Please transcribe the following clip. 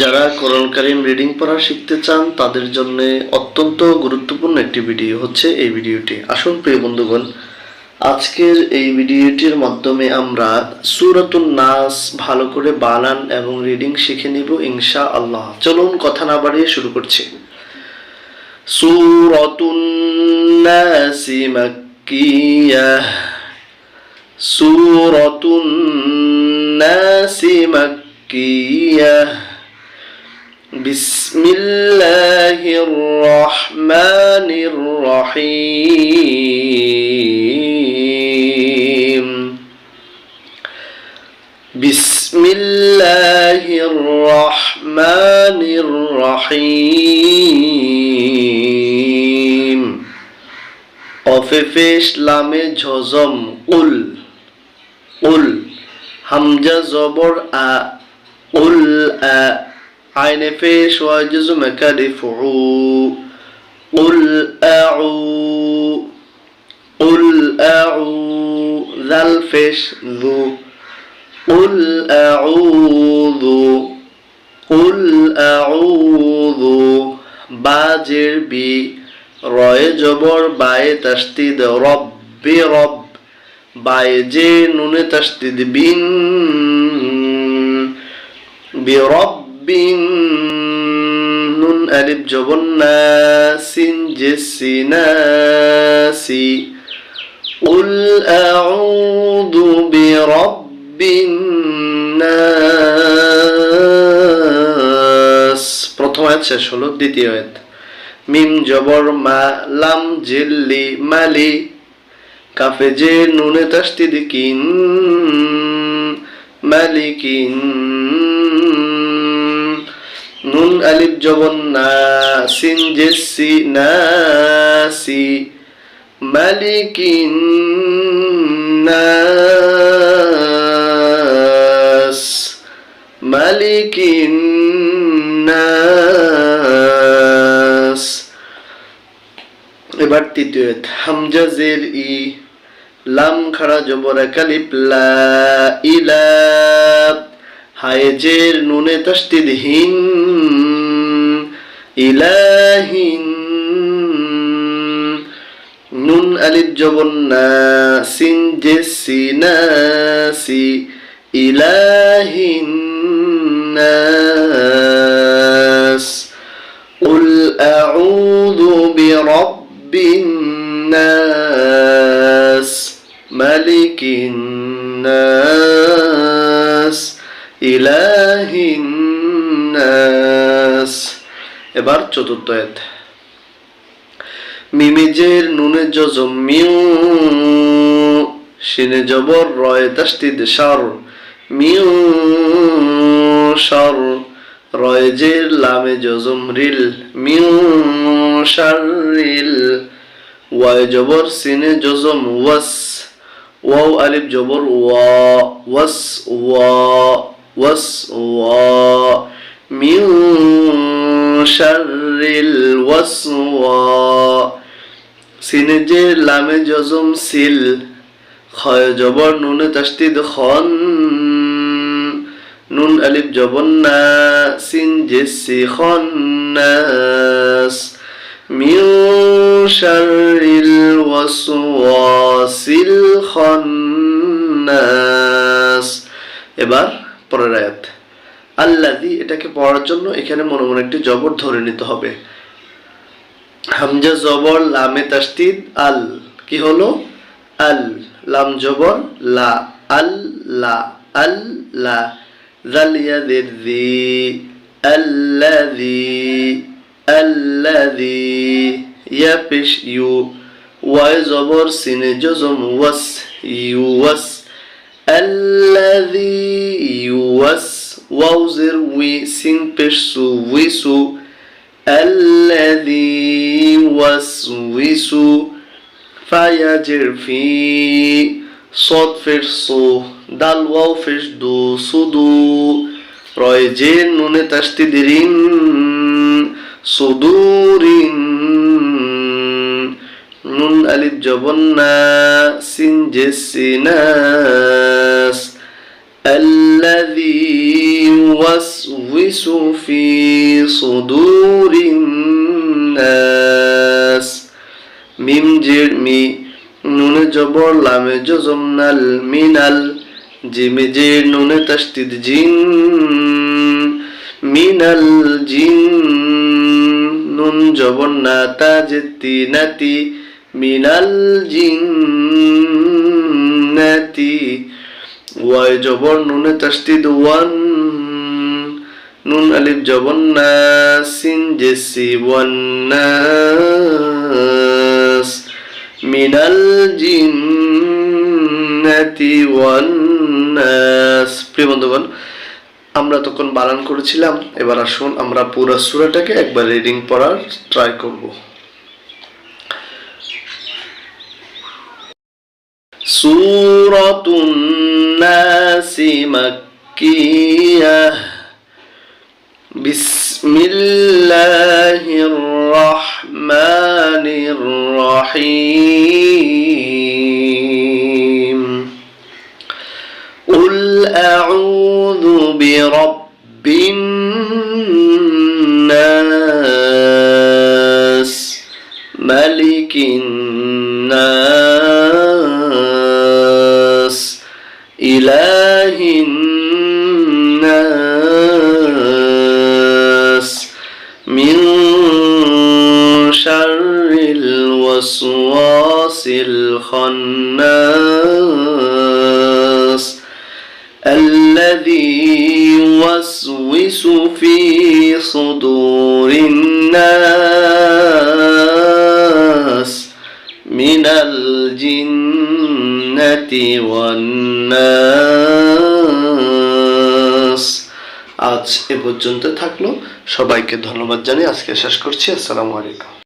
যারা কোরআন কারীম রিডিং পড়া শিখতে চান তাদের জন্য অত্যন্ত গুরুত্বপূর্ণ একটি ভিডিও হচ্ছে এই ভিডিওটি। আসুন প্রিয় বন্ধুগণ, আজকের এই ভিডিওটির মাধ্যমে আমরা সূরাতুন নাস ভালো করে বানান এবং রিডিং শিখে নিব ইনশাআল্লাহ। চলুন কথা না বাড়িয়ে শুরু করছি। সূরাতুন নাস মাক্কিয়াহ। সূরাতুন নাস মাক্কিয়াহ। بسم الله الرحمن الرحيم. بسم الله الرحمن الرحيم. قاف পেশ লামে ঝজম উল উল, হামজা জবর আ উল আ, عين فيش واجز مكالفعو قل أعو قل أعو ذا الفيش ذو قل أعوذ قل أعوذ باجر بي رأي جبر باي تشتيد رب رب باي جي نون تشتيد بين برب নুন আলিফ জবর না, সিন জেসি নাসি। কুল আউযু বিরাব্বিন নাস। প্রথম আয়াত শেষ হলো, দ্বিতীয় আয়াত। মিম জবর মা, লাম জিল্লি মালি, কাফে জে নুনে তাসদিদ কিন মালিকিন। নুন আলিফ জবর না, সিন জেসি নাসি, মালিকিন নাস মালিকিন নাস। এবার তৃতীয় আয়াত। হামজা জের ই, লাম খাড়া জবর কালিফ লা, ইলা, হায় জের নুনে তাসদিদ হিন, ইলাহিন। নুন আলিফ জবর না, সিন জেসি নাসি, ইলাহিন নাস। কুল আউযু বিরাব্বিন নাস মালিকিন নাস ইলাহিন নাস। এবার চতুর্থ আয়াত। মিমে জের নুনে জজম মিউ, শিনে জবর রয়ে তাসদিদ শার, মিউ শার, রয়ে জের লামে জজম রিল, মিউ শাররিল, ওয়ায় জবর সিনে জজম ওয়াস, ওয়াও আলিফ জবর ওয়া, ওয়াস ওয়া ওয়াস ওয়া, মিউ শাররিল ওয়াসওয়া। সিনে জে লামে জজম সিল, খয় জবর নুনে তাসদিদ খন, নুন আলিফ জবর না, সিন জেসি খন্নাস, মিউ শাররিল ওয়াসওয়াসিল খন্নাস। এবার পরের আয়াত। আল্লাযী, এটাকে পড়ার জন্য এখানে মনে মনে একটি জবর ধরে নিতে হবে। হামজা জবর লামে তাসদিদ আল, কি হলো? আল। লাম জবর লা, আল্লা আল্লা। জাল ইয়াদের জি, আল্লাযী আল্লাযী। ইয়া পেশ ইউ, ওয়ায় জবর সিনে জজম ওয়াস, ইউওয়াস, আল্লাযী ইউওয়াস। ওয়াও জের উই, সিন পেশ সু, উইসু, আল্লাযী ওয়াসউইসু। ফায়া জের ফি, সদ পেশ সু, দাল ওয়াও পেশ দু, সুদু, রয় জের নুনে তাসদিদ রিন, সুদুরিন। নুন আলিফ জবর না, সিন জেসি নাস, الذي يوسوس ইউওয়াসউইসু ফি সুদুরিন নাস মিম জের মি নুনে জবর লামে জজম নাল মিনাল জিমে জের নুনে তাসদিদ জিন মিনাল জিন নুন জবর না তা জেতি নাতি মিনাল জিন্নাতি ওয়াই জবর নুনে তাসদিদ ওয়ান নুন আলিফ জবর না সিন জেসি ওয়ান নাস মিনাল জিন্নাতি ওয়ান নাস। প্রিয় বন্ধুগণ, আমরা তখন বানান করেছিলাম, এবার আসুন আমরা পুরো সূরাটাকে একবার রিডিং পড়ার ট্রাই করব। সূরাতুন নাস মাক্কিয়াহ বিসমিল্লাহির রাহমানির রহিম قل أعوذ برب الناس ملك الناس إله الناس من شر الوسواس الخناس الذي يوسوس في صدور الناس من الجنة والناس। আজ এ পর্যন্ত থাকলো। সবাইকে ধন্যবাদ জানিয়ে আজকে শেষ করছি। আসসালামু আলাইকুম।